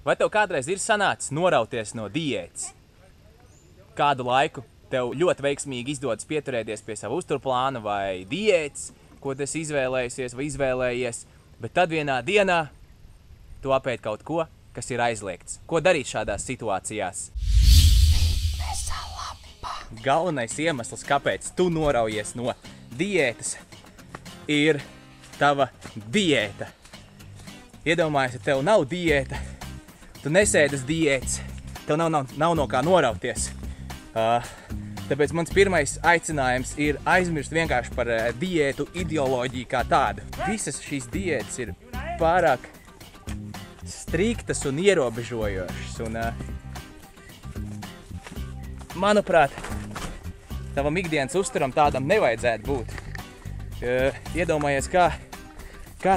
Vai tev kādreiz ir sanācis norauties no diētas? Kādu laiku tev ļoti veiksmīgi izdodas pieturēties pie sava uzturplāna vai diētas, ko tu esi izvēlējusies vai izvēlējies, bet tad vienā dienā tu apēd kaut ko, kas ir aizliegts. Ko darīt šādās situācijās? Galvenais iemesls, kāpēc tu noraujies no diētas, ir tava diēta. Iedomājies, ja tev nav diēta, tu nesēdas diētas, tev nav no kā norauties. Tāpēc mans pirmais aicinājums ir aizmirst vienkārši par diētu ideoloģiju kā tādu. Visas šīs diētas ir pārāk striktas un ierobežojošas. Un, manuprāt, tavam ikdienas uzturam tādam nevajadzētu būt. Iedomājies, kā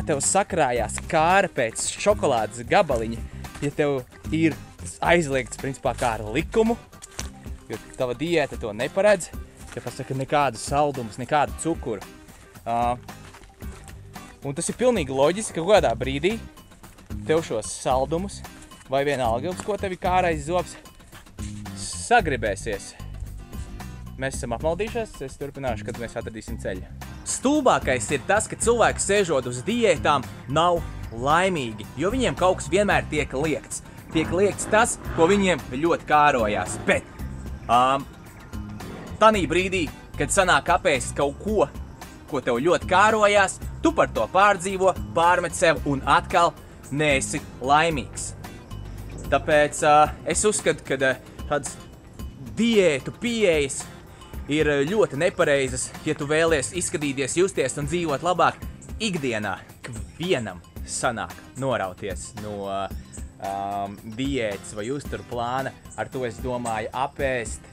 tev sakrājās kāra pēc šokolādes gabaliņa, ja tev ir aizliegts principā kā ar likumu, jo tava diēta to neparedz, ja pasaka nekādu saldumus, nekādu cukuru. Un tas ir pilnīgi loģiski, ka kādā brīdī tev šos saldumus vai vienalga, uz ko tevi kārais zobs, sagribēsies. Mēs esam apmaldījušies, es turpināšu, kad mēs atradīsim ceļu. Stulbākais ir tas, ka cilvēki sēžot uz diētām nav laimīgi, jo viņiem kaut kas vienmēr tiek liekts. Tiek liekts tas, ko viņiem ļoti kārojās, bet tanī brīdī, kad sanāk apēst kaut ko, ko tev ļoti kārojās, tu par to pārdzīvo, pārmet sev un atkal neesi laimīgs. Tāpēc es uzskatu, ka tādas diētu pieejas ir ļoti nepareizas, ja tu vēlies izskatīties, justies un dzīvot labāk ikdienā. Vienam sanāk norauties no diētas vai uzturplāna, ar to es domāju apēst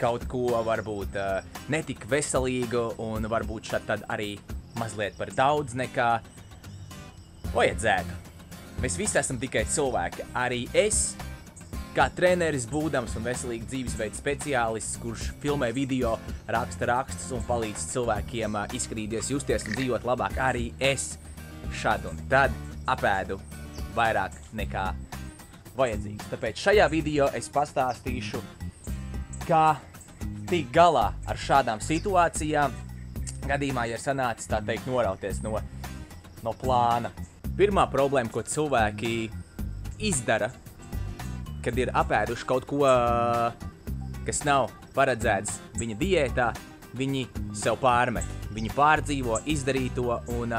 kaut ko varbūt netik veselīgu un varbūt šad tad arī mazliet par daudz nekā vajadzētu. Mēs visi esam tikai cilvēki, arī es, kā treneris būdams un veselīgi dzīvesveida speciālists, kurš filmē video, raksta rakstus un palīdz cilvēkiem izskatīties, justies un dzīvot labāk, arī es šad un tad apēdu vairāk nekā vajadzīgs. Tāpēc šajā video es pastāstīšu, kā tikt galā ar šādām situācijām, gadījumā, ja ir sanācis, tā teikt, norauties no plāna. Pirmā problēma, ko cilvēki izdara, kad ir apēduši kaut ko, kas nav paredzēts viņa diētā, viņi sev pārmet. Viņi pārdzīvo izdarīto un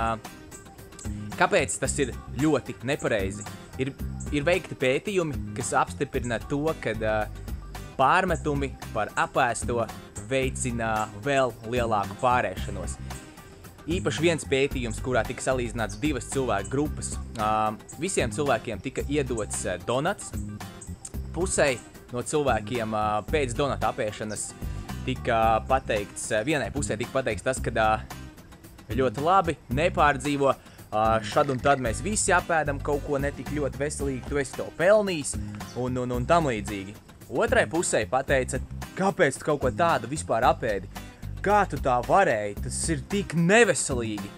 kāpēc tas ir ļoti nepareizi? Ir veikti pētījumi, kas apstiprina to, ka pārmetumi par apēsto veicina vēl lielāku pārēšanos. Īpaši viens pētījums, kurā tika salīdzināts divas cilvēku grupas. Visiem cilvēkiem tika iedots donats. Pusei no cilvēkiem pēc donata apēšanas tika pateikts, vienai pusē tika pateikts tas, ka ļoti labi, nepārdzīvo, šad un tad mēs visi apēdam kaut ko netik ļoti veselīgi, tu esi to pelnījis un tam līdzīgi. Otrai pusē pateica, kāpēc tu kaut ko tādu vispār apēdi? Kā tu tā varēji? Tas ir tik neveselīgi.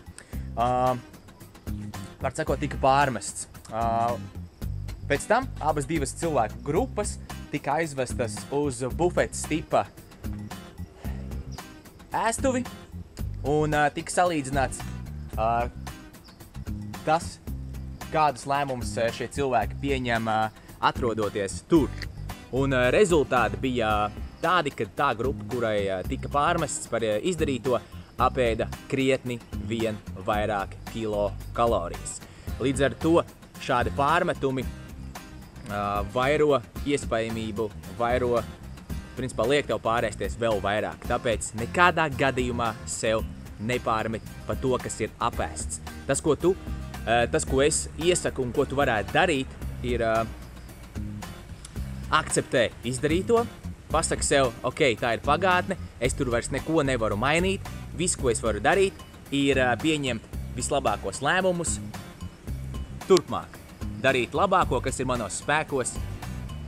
Var sakot, tika pārmests. Pēc tam abas divas cilvēku grupas tika aizvestas uz bufetes tipa ēstuvi un tika salīdzināts tas, kādus lēmumus šie cilvēki pieņem atrodoties tur. Un rezultāti bija tādi, ka tā grupa, kurai tika pārmests par izdarīto, apēda krietni vien vairāk kilokalorijas. Līdz ar to šādi pārmetumi vairo iespējamību, principā liek tev pārēsties vēl vairāk. Tāpēc nekādā gadījumā sev nepārmet par to, kas ir apēsts. Tas, ko es iesaku un ko tu varētu darīt, ir akceptē izdarīto, pasaka sev, ok, tā ir pagātne, es tur vairs neko nevaru mainīt, viss, ko es varu darīt, ir pieņemt vislabākos lēmumus turpmāk. Darīt labāko, kas ir manos spēkos,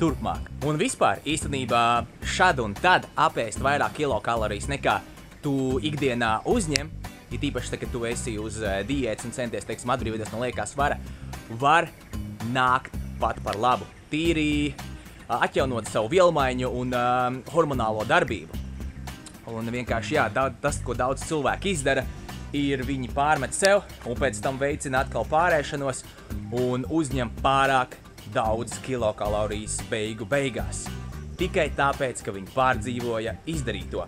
turpmāk. Un vispār, īstenībā, šad un tad apēst vairāk kilokalorijas nekā tu ikdienā uzņem, ir tīpaši, kad tu esi uz diētas un centies, teiksim, atbrīvoties no liekā svara, var nākt pat par labu. Tīri atjaunot savu vielmaiņu un hormonālo darbību. Un vienkārši, jā, tas, ko daudz cilvēku izdara, ir viņi pārmet sev un pēc tam veicina atkal pārēšanos un uzņem pārāk daudz kilokalorijas beigās. Tikai tāpēc, ka viņi pārdzīvoja izdarīto.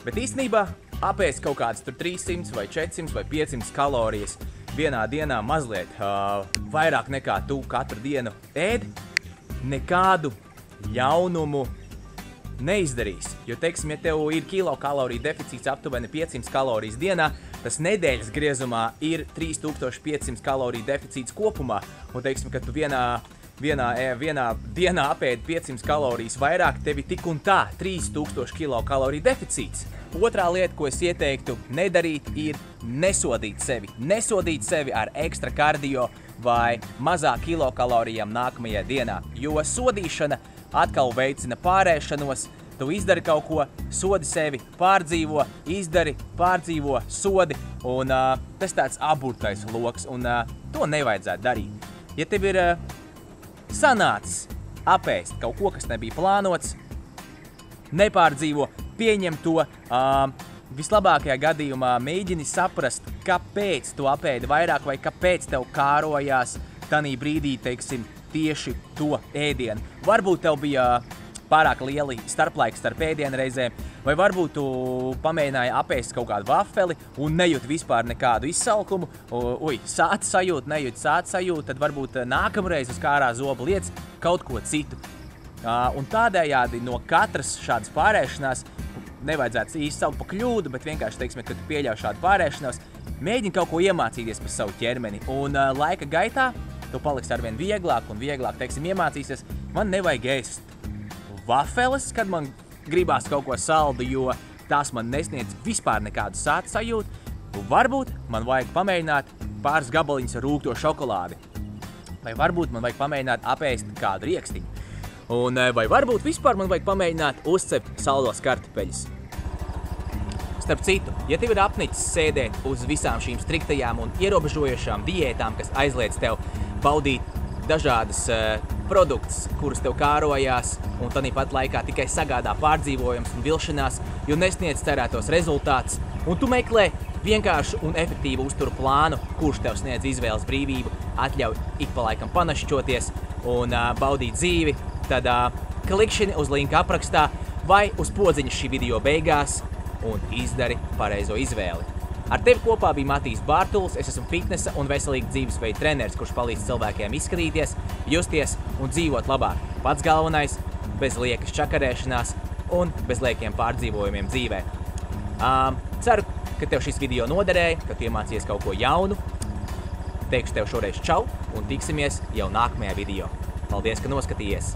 Bet īstenībā apēst kaut kādas tur 300 vai 400 vai 500 kalorijas vienā dienā mazliet vairāk nekā tu katru dienu ēd, nekādu jaunumu neizdarīs. Jo, teiksim, ja tev ir kilokaloriju deficīts aptuveni 500 kalorijas dienā, tas nedēļas griezumā ir 3500 kaloriju deficīts kopumā. Un, teiksim, ka tu vienā dienā apēdi 500 kalorijas vairāk, tevi tik un tā 3000 kilokaloriju deficīts. Otrā lieta, ko es ieteiktu nedarīt, ir nesodīt sevi. Nesodīt sevi ar ekstra kardio vai mazāk kilokalorijām nākamajā dienā, jo sodīšana atkal veicina pārēšanos. Tu izdari kaut ko, sodi sevi, pārdzīvo, izdari, pārdzīvo, sodi, un tas tāds aburtais loks, un to nevajadzētu darīt. Ja tev ir sanācis apēst kaut ko, kas nebija plānots, nepārdzīvo, pieņem to, vislabākajā gadījumā mēģini saprast, kāpēc tu apēdi vairāk vai kāpēc tev kārojās tanī brīdī, teiksim, tieši to ēdienu. Varbūt tev bija pārāk lieli starplaiki starp ēdienu reizēm, vai varbūt tu pamēģināji apēst kaut kādu vafeli un nejūt vispār nekādu izsalkumu, sāc sajūt, nejūt sāc sajūt, tad varbūt nākamreiz uz kārā zobu liec kaut ko citu. Un tādējādi no katras šādas pārēšanās nevajadzētu īsti saukt par kļūdu, bet vienkārši, teiksim, kad tu pieļauj šādu pārēšanos, mēģini kaut ko iemācīties par savu ķermeni. Un laika gaitā tu paliksi arvien vieglāk un vieglāk, teiksim, iemācīsies. Man nevajag ēst vafeles, kad man gribās kaut ko saldu, jo tās man nesniedz vispār nekādu sāta sajūtu. Varbūt man vajag pamēģināt pāris gabaliņus ar rūgto šokolādi. Vai varbūt man vajag pamēģināt apēst kādu riekstiņu. Un vai varbūt vispār man vajag pamēģināt uzcept saldos kartupeļus. Starp citu, ja tev ir apnicis sēdēt uz visām šīm striktajām un ierobežojošām diētām, kas aizliedz tev baudīt dažādas produktus, kurus tev kārojās, un tāpat laikā tikai sagādā pārdzīvojums un vilšanās, jo nesniedz cerētos rezultātus, un tu meklē vienkāršu un efektīvu uzturu plānu, kurš tev sniedz izvēles brīvību, atļauj ik pa laikam panašķoties un baudīt dzīvi, tad klikšķini uz linku aprakstā vai uz podziņa šī video beigās un izdari pareizo izvēli. Ar tevi kopā bija Matīs Bārtuls, es esmu fitnesa un veselīga dzīvesveida treneris, kurš palīdz cilvēkiem izskatīties, justies un dzīvot labāk. Pats galvenais – bez liekas čakarēšanās un bez liekiem pārdzīvojumiem dzīvē. Ceru, ka tev šis video noderēja, ka tu iemācījies kaut ko jaunu. Teikšu tev šoreiz čau un tiksimies jau nākamajā video. Paldies, ka noskatījies!